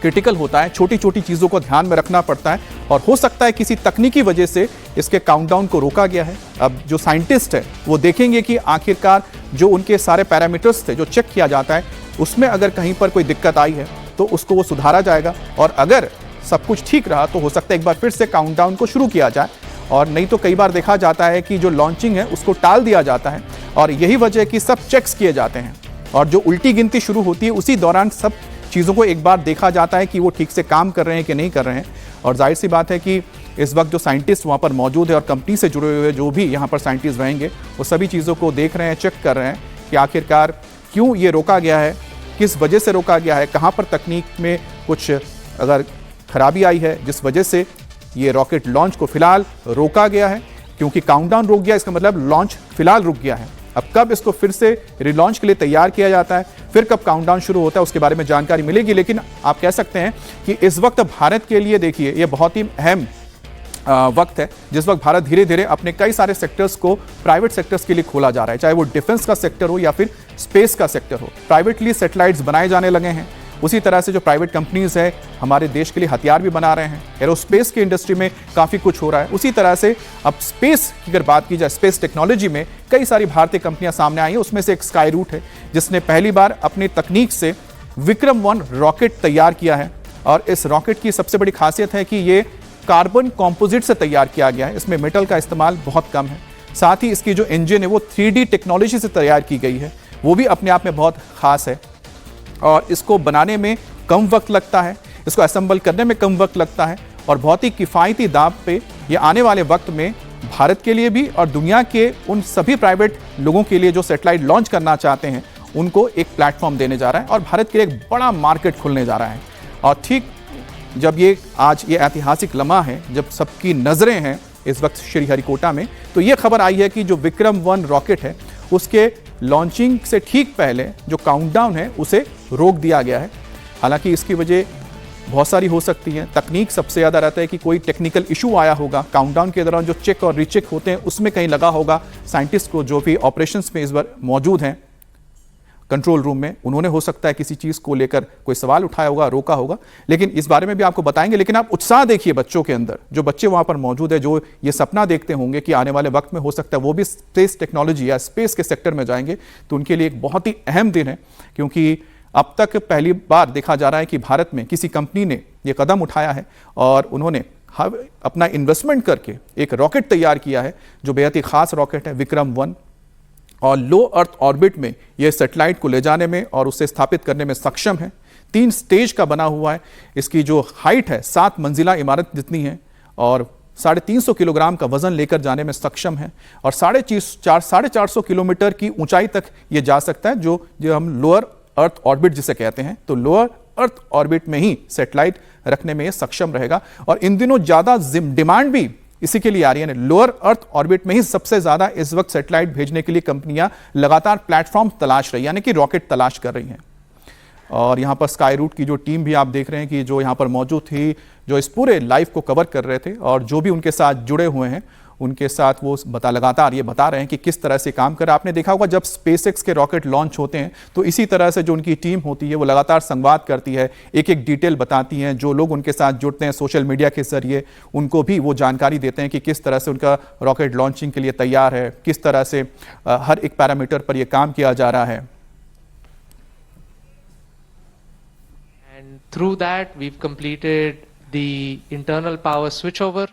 क्रिटिकल होता है, छोटी छोटी चीज़ों को ध्यान में रखना पड़ता है और हो सकता है किसी तकनीकी वजह से इसके काउंटडाउन को रोका गया है। अब जो साइंटिस्ट है वो देखेंगे कि आखिरकार जो उनके सारे पैरामीटर्स थे जो चेक किया जाता है उसमें अगर कहीं पर कोई दिक्कत आई है तो उसको वो सुधारा जाएगा और अगर सब कुछ ठीक रहा तो हो सकता है एक बार फिर से काउंटडाउन को शुरू किया जाए। और नहीं तो कई बार देखा जाता है कि जो लॉन्चिंग है उसको टाल दिया जाता है और यही वजह है कि सब चेक्स किए जाते हैं और जो उल्टी गिनती शुरू होती है उसी दौरान सब चीज़ों को एक बार देखा जाता है कि वो ठीक से काम कर रहे हैं कि नहीं कर रहे हैं। और जाहिर सी बात है कि इस वक्त जो साइंटिस्ट वहाँ पर मौजूद है और कंपनी से जुड़े हुए जो भी यहाँ पर साइंटिस्ट रहेंगे वो सभी चीज़ों को देख रहे हैं, चेक कर रहे हैं कि आखिरकार क्यों ये रोका गया है, किस वजह से रोका गया है, कहाँ पर तकनीक में कुछ अगर खराबी आई है जिस वजह से ये रॉकेट लॉन्च को फिलहाल रोका गया है। क्योंकि काउंटडाउन रुक गया इसका मतलब लॉन्च फिलहाल रुक गया है। अब कब इसको फिर से रिलॉन्च के लिए तैयार किया जाता है, फिर कब काउंटडाउन शुरू होता है, उसके बारे में जानकारी मिलेगी। लेकिन आप कह सकते हैं कि इस वक्त भारत के लिए देखिए ये बहुत ही अहम वक्त है जिस वक्त भारत धीरे धीरे अपने कई सारे सेक्टर्स को प्राइवेट सेक्टर्स के लिए खोला जा रहा है, चाहे वो डिफेंस का सेक्टर हो या फिर स्पेस का सेक्टर हो। प्राइवेटली सैटेलाइट्स बनाए जाने लगे हैं। उसी तरह से जो प्राइवेट कंपनीज है हमारे देश के लिए हथियार भी बना रहे हैं, एरोस्पेस की इंडस्ट्री में काफ़ी कुछ हो रहा है। उसी तरह से अब स्पेस की अगर बात की जाए, स्पेस टेक्नोलॉजी में कई सारी भारतीय कंपनियां सामने आई हैं। उसमें से एक स्काई रूट है जिसने पहली बार अपनी तकनीक से विक्रम 1 रॉकेट तैयार किया है। और इस रॉकेट की सबसे बड़ी खासियत है कि ये कार्बन कॉम्पोजिट से तैयार किया गया है, इसमें मेटल का इस्तेमाल बहुत कम है। साथ ही इसकी जो इंजन है वो 3D टेक्नोलॉजी से तैयार की गई है, वो भी अपने आप में बहुत खास है। और इसको बनाने में कम वक्त लगता है, इसको असेंबल करने में कम वक्त लगता है और बहुत ही किफ़ायती दाम पे ये आने वाले वक्त में भारत के लिए भी और दुनिया के उन सभी प्राइवेट लोगों के लिए जो सैटेलाइट लॉन्च करना चाहते हैं उनको एक प्लेटफॉर्म देने जा रहा है और भारत के लिए एक बड़ा मार्केट खुलने जा रहा है। और ठीक जब ये आज ये ऐतिहासिक लम्हा है जब सबकी नज़रें हैं इस वक्त श्रीहरिकोटा में, तो ये खबर आई है कि जो विक्रम 1 रॉकेट है उसके लॉन्चिंग से ठीक पहले जो काउंटडाउन है उसे रोक दिया गया है। हालांकि इसकी वजह बहुत सारी हो सकती हैं। तकनीक सबसे ज़्यादा रहता है कि कोई टेक्निकल इशू आया होगा, काउंटडाउन के दौरान जो चेक और रीचेक होते हैं उसमें कहीं लगा होगा। साइंटिस्ट को जो भी ऑपरेशंस में इस बार मौजूद हैं कंट्रोल रूम में, उन्होंने हो सकता है किसी चीज़ को लेकर कोई सवाल उठाया होगा, रोका होगा। लेकिन इस बारे में भी आपको बताएंगे। लेकिन आप उत्साह देखिए बच्चों के अंदर, जो बच्चे वहाँ पर मौजूद है, जो ये सपना देखते होंगे कि आने वाले वक्त में हो सकता है वो भी स्पेस टेक्नोलॉजी या स्पेस के सेक्टर में जाएंगे, तो उनके लिए एक बहुत ही अहम दिन है। क्योंकि अब तक पहली बार देखा जा रहा है कि भारत में किसी कंपनी ने ये कदम उठाया है और उन्होंने अपना इन्वेस्टमेंट करके एक रॉकेट तैयार किया है जो बेहद ही खास रॉकेट है विक्रम 1। और लो अर्थ ऑर्बिट में यह सैटेलाइट को ले जाने में और उसे स्थापित करने में सक्षम है। 3 स्टेज का बना हुआ है। इसकी जो हाइट है 7 मंजिला इमारत जितनी है और 350 किलोग्राम का वजन लेकर जाने में सक्षम है और 450 किलोमीटर की ऊंचाई तक ये जा सकता है, जो हम लोअर अर्थ ऑर्बिट जिसे कहते हैं। तो लोअर अर्थ ऑर्बिट में ही सैटेलाइट रखने में सक्षम रहेगा। और इन दिनों ज्यादा डिमांड भी इसी के लिए आ रही है। लोअर अर्थ ऑर्बिट में ही सबसे ज्यादा इस वक्त सैटेलाइट भेजने के लिए कंपनियां लगातार प्लेटफॉर्म तलाश रही, यानी कि रॉकेट तलाश कर रही हैं। और यहाँ पर स्काई रूट की जो टीम भी आप देख रहे हैं कि जो यहाँ पर मौजूद थी, जो इस पूरे लाइव को कवर कर रहे थे, और जो भी उनके साथ जुड़े हुए हैं उनके साथ वो लगातार ये बता रहे हैं कि किस तरह से काम कर रहा है। आपने देखा होगा जब स्पेसएक्स के रॉकेट लॉन्च होते हैं तो इसी तरह से जो उनकी टीम होती है वो लगातार संवाद करती है, एक एक डिटेल बताती हैं। जो लोग उनके साथ जुड़ते हैं सोशल मीडिया के जरिए उनको भी वो जानकारी देते हैं कि किस तरह से उनका रॉकेट लॉन्चिंग के लिए तैयार है, किस तरह से हर एक पैरामीटर पर यह काम किया जा रहा है। Through that, we've completed the internal power switchover,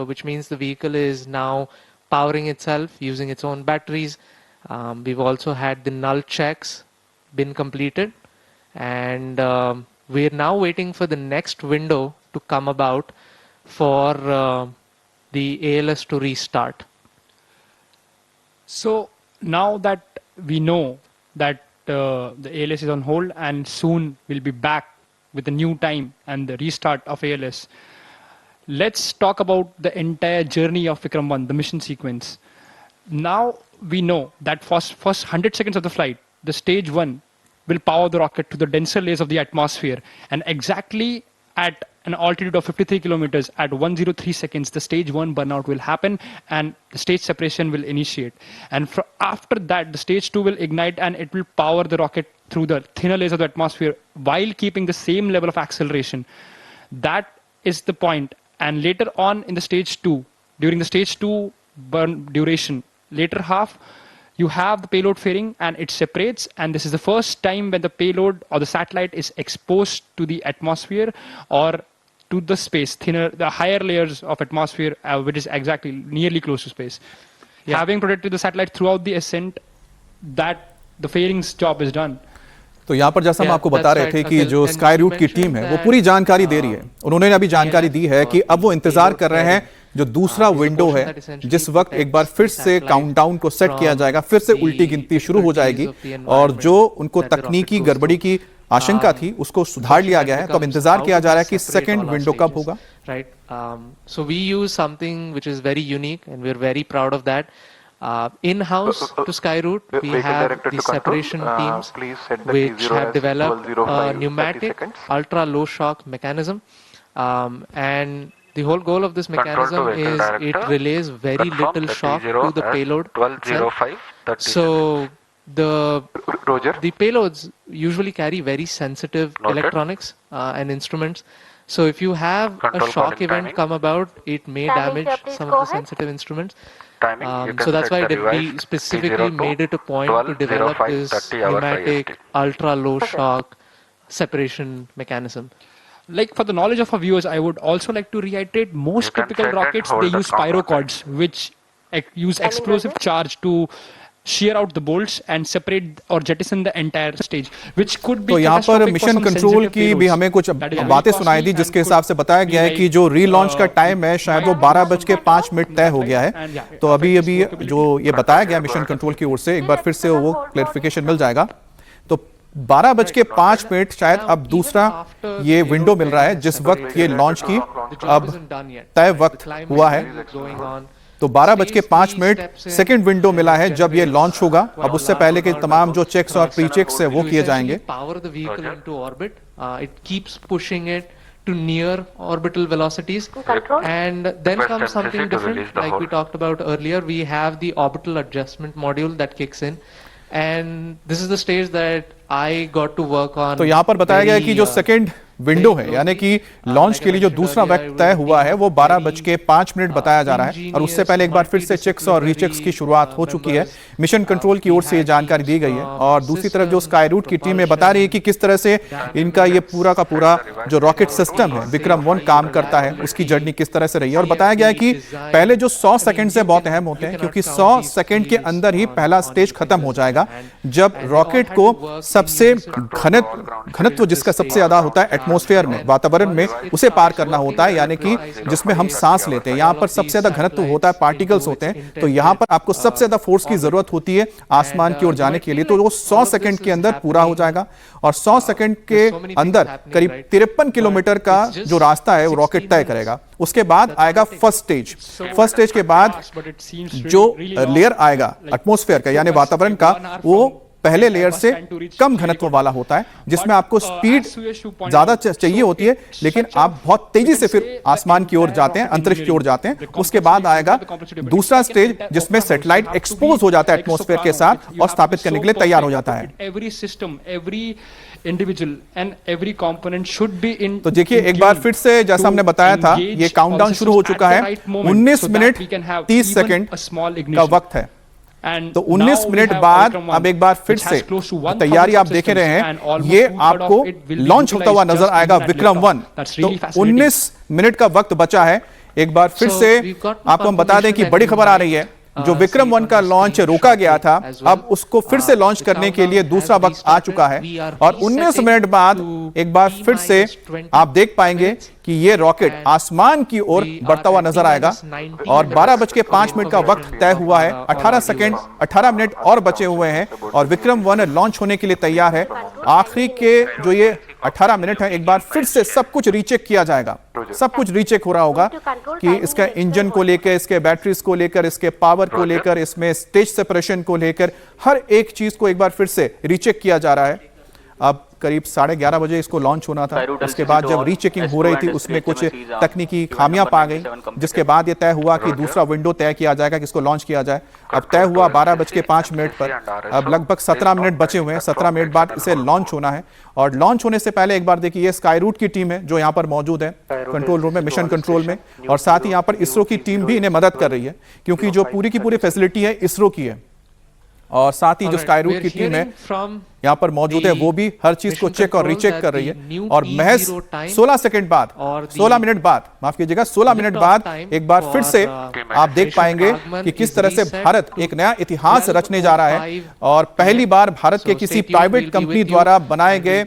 which means the vehicle is now powering itself using its own batteries. We've also had the null checks been completed, and we're now waiting for the next window to come about for the ALS to restart. So now that we know that the ALS is on hold and soon we'll be back with a new time and the restart of ALS, let's talk about the entire journey of Vikram 1, the mission sequence. Now we know that first 100 seconds of the flight, the stage 1 will power the rocket to the denser layers of the atmosphere, and exactly at an altitude of 53 kilometers at 103 seconds, the stage 1 burnout will happen and the stage separation will initiate. And after that, the stage 2 will ignite and it will power the rocket through the thinner layers of the atmosphere while keeping the same level of acceleration. That is the point. And later on in the stage 2, during the stage 2 burn duration, later half, you have the payload fairing and it separates, and this is the first time when the payload or the satellite is exposed to the atmosphere or to the space, the higher layers of atmosphere, which is exactly nearly close to space. Yeah. Having protected the satellite throughout the ascent, that the fairing's job is done. तो यहाँ पर जैसा हम आपको बता रहे थे कि जो स्काई रूट की टीम है वो पूरी जानकारी दे रही है। उन्होंने अभी जानकारी दी है कि अब वो इंतजार कर रहे हैं जो दूसरा विंडो है, जिस वक्त एक बार फिर से काउंटडाउन को सेट किया जाएगा, फिर से उल्टी गिनती शुरू हो जाएगी, और जो उनको तकनीकी गड़बड़ी की आशंका थी उसको सुधार लिया गया है। तो अब इंतजार किया जा रहा है कि सेकंड विंडो कब होगा। Right. So we use something which is very unique and we're very proud of that. In-house to Skyroot, we have the separation teams which have developed a pneumatic ultra-low shock mechanism, and the whole goal of this mechanism is it relays very little shock to the payload itself. So the payloads usually carry very sensitive electronics and instruments. So if you have a shock event come about, it may damage some of the sensitive instruments. So that's why we specifically made it a point to develop this pneumatic ultra-low shock separation mechanism. Like, for the knowledge of our viewers, I would also like to reiterate, most typical rockets, they use pyrocords, which use explosive charge to shear out the bolts and separate or jettison the entire stage, which could be तो यहाँ पर mission control की भी हमें कुछ बातें सुनाई दी, जिसके हिसाब से बताया गया है कि जो रीलॉन्च का टाइम है शायद वो 12:05 तय हो गया है। तो अभी जो ये बताया गया मिशन कंट्रोल की ओर से, एक बार फिर से वो क्लैरिफिकेशन मिल जाएगा। तो 12:05 शायद अब दूसरा ये विंडो मिल रहा है जिस वक्त ये लॉन्च की अब तय वक्त हुआ है। तो 12:05 सेकंड विंडो मिला है जब ये लॉन्च होगा। अब उससे पहले के तमाम जो चेक्स और प्री चेक्स है वो किए जाएंगे। Power the vehicle into orbit. It keeps pushing it to near orbital velocities, and then comes something different. Like we talked about earlier, we have the orbital adjustment module that kicks in, and this is the stage that I got to work on. तो यहाँ पर बताया गया कि जो second window है, यानी कि लॉन्च के लिए जो दूसरा वक्त तय हुआ है वो 12:05 बताया जा रहा है, और उससे पहले एक बार फिर से चेक्स और रीचेक्स की शुरुआत हो चुकी है। मिशन कंट्रोल की ओर से ये जानकारी दी गई है, और दूसरी तरफ जो स्काई रूट की टीम बता रही है कि किस तरह से इनका ये पूरा का पूरा जो रॉकेट सिस्टम है विक्रम 1 काम करता है, उसकी जर्नी किस तरह से रही है। और बताया गया है कि पहले जो 100 सेकंड से बहुत अहम होते हैं, क्योंकि 100 सेकंड के अंदर ही पहला स्टेज खत्म हो जाएगा, जब रॉकेट को सबसे घनत्व जिसका सबसे ज्यादा होता है एटमॉस्फेयर में, वातावरण में, उसे पार करना होता है, यानी कि जिसमें हम सांस लेते हैं। यहाँ पर सबसे ज्यादा घनत्व होता है, पार्टिकल्स होते हैं, तो यहाँ पर आपको सबसे ज्यादा फोर्स की जरूरत होती है आसमान की ओर जाने के लिए। तो वो 100 सेकंड के अंदर पूरा हो जाएगा और 100 सेकंड के अंदर करीब 53 किलोमीटर का जो रास्ता है वो रॉकेट तय करेगा। उसके बाद आएगा फर्स्ट स्टेज। फर्स्ट स्टेज के बाद जो लेयर आएगा एटमॉस्फेयर का यानी वातावरण का, वो पहले लेयर से कम घनत्व वाला होता है, जिसमें आपको स्पीड ज्यादा चाहिए होती है, लेकिन आप बहुत तेजी से फिर आसमान की ओर जाते हैं, अंतरिक्ष की ओर जाते हैं। उसके बाद आएगा दूसरा स्टेज, जिसमें सैटेलाइट एक्सपोज हो जाता है एटमॉस्फेयर के साथ और स्थापित करने के लिए तैयार हो जाता है। तो देखिए एक बार फिर से, जैसा हमने बताया था, ये काउंटडाउन शुरू हो चुका है। 19 मिनट 30 सेकंड का वक्त है। तो 19 मिनट बाद अब एक बार फिर से तैयारी आप देख रहे हैं, ये आपको लॉन्च होता हुआ नजर आएगा विक्रम 1। तो 19 मिनट का वक्त बचा है। एक बार फिर से आपको हम बता दें कि बड़ी खबर आ रही है, जो विक्रम 1 का लॉन्च रोका गया था, अब उसको फिर से लॉन्च करने के लिए दूसरा वक्त आ चुका है और 19 मिनट बाद एक बार फिर से आप देख पाएंगे कि ये रॉकेट आसमान की ओर बढ़ता हुआ नजर आएगा और 12:05 का वक्त तय हुआ है। 18 मिनट और बचे हुए हैं और विक्रम 1 लॉन्च होने के लिए तैयार है। आखिरी के जो ये 18 मिनट है, एक बार फिर से सब कुछ रीचेक किया जाएगा। सब कुछ रीचेक हो रहा होगा कि इसका इंजन को लेकर, इसके बैटरीज को लेकर, इसके पावर को लेकर, इसमें स्टेज सेपरेशन को लेकर, हर एक चीज को एक बार फिर से रीचेक किया जा रहा है। अब करीब 11:30 बजे इसको लॉन्च होना था। उसके बाद जब रीचेकिंग हो रही थी, उसमें कुछ तकनीकी खामियां पा गई, जिसके बाद यह तय हुआ कि दूसरा विंडो तय किया जाएगा कि इसको लॉन्च किया जाए। अब तय हुआ 12:05 पर। अब लगभग 17 मिनट बचे हुए हैं। 17 मिनट बाद इसे लॉन्च होना है और लॉन्च होने से पहले एक बार देखिए, ये स्काई रूट की टीम है जो यहाँ पर मौजूद है कंट्रोल रूम में, मिशन कंट्रोल में, और साथ ही यहाँ पर इसरो की टीम भी इन्हें मदद कर रही है, क्योंकि जो पूरी की पूरी फैसिलिटी है इसरो की है। और साथ ही जो स्काई रूट की टीम है यहाँ पर मौजूद है, वो भी हर चीज को चेक और रीचेक कर रही है। और महज 16 सेकंड बाद, 16 मिनट बाद, माफ कीजिएगा, 16 मिनट बाद एक बार फिर से आप देख पाएंगे कि किस तरह से भारत एक नया इतिहास रचने जा रहा है और पहली बार भारत के किसी प्राइवेट कंपनी द्वारा बनाए गए